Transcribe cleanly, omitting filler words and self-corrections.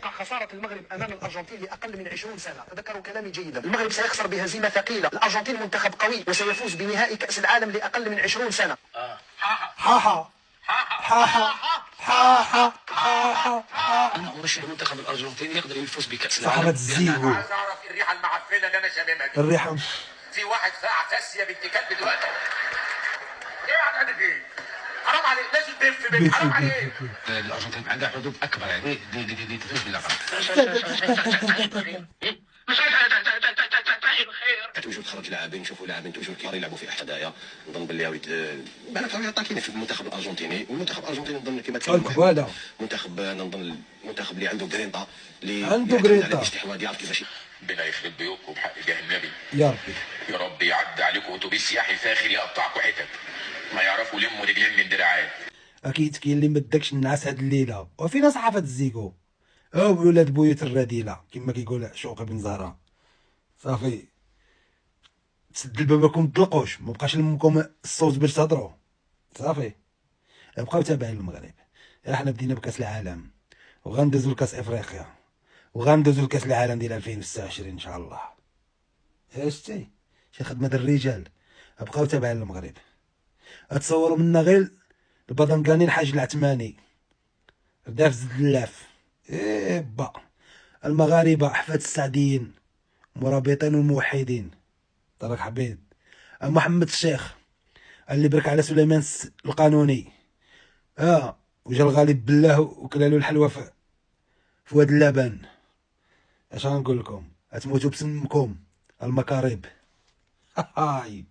تتوقع خسارة المغرب أمام الأرجنتين لأقل من 20 سنة. تذكروا كلامي جيدا، المغرب سيخسر بهزيمة ثقيلة. الأرجنتين منتخب قوي وسيفوز بنهائي كأس العالم لأقل من 20 سنة. حاحا حاحا حاحا حاحا. انا ارشح المنتخب الارجنتيني يقدر يفوز بكاس صاحبة العالم. الزيغو. عايز اعرف الريحه المعفنه اللي انا شاممها دي. الريحة في واحد ساعه تاسيه بنت كلب دلوقتي. ايه هتعمل ايه؟ حرام عليك، لازم تلف بيت، حرام عليك. الارجنتين عندها حدود اكبر يعني دي تفوز باللقب. توجد خرج لاعبين، نشوفوا لاعبين توجد كبار يلعبوا في احتدايا. نظن باللي بالك راهي طاكينه في المنتخب الارجنتيني، والمنتخب الارجنتيني نظن كما الكبالة. منتخب نظن المنتخب اللي عنده جرينتا، اللي عنده جرينتا. الاستحواذ يعرف كيفاش. ربنا يخرب بيوتكم بحق جاه النبي. يا ربي. يا رب يعدي عليكم اتوبيس سياحي فاخر يقطعكم حتت ما يعرفوا يلموا رجلين من دراعات. اكيد كاين اللي مدكش النعاس هاد الليله، وفينا صحافه الزيكو ولاد بويوت الرذيله كما كيقول شوقي بن زهره. صافي تسد الباب ما تطلقوش، ما بقاش لكم الصوت باش تهضروا. صافي بقاو تابعين المغرب. احنا بدينا بكاس العالم وغندوزو لكاس افريقيا وغندوزو لكاس العالم ديال 2026 ان شاء الله. شتي شي خدمه د الرجال. بقاو تابعين المغرب. اتصوروا منا غير الباذنقاني الحاج العثماني رداف زد اللاف. ايه با المغاربه احفاد السعديين مرابطين والموحدين. طارق حبيب محمد الشيخ اللي برك على سليمان القانوني. وجا الغالب بالله وكلالو الحلوى في واد اللبن. اش غنقول لكم؟ غتموتوا بسمكم المكارب. هاي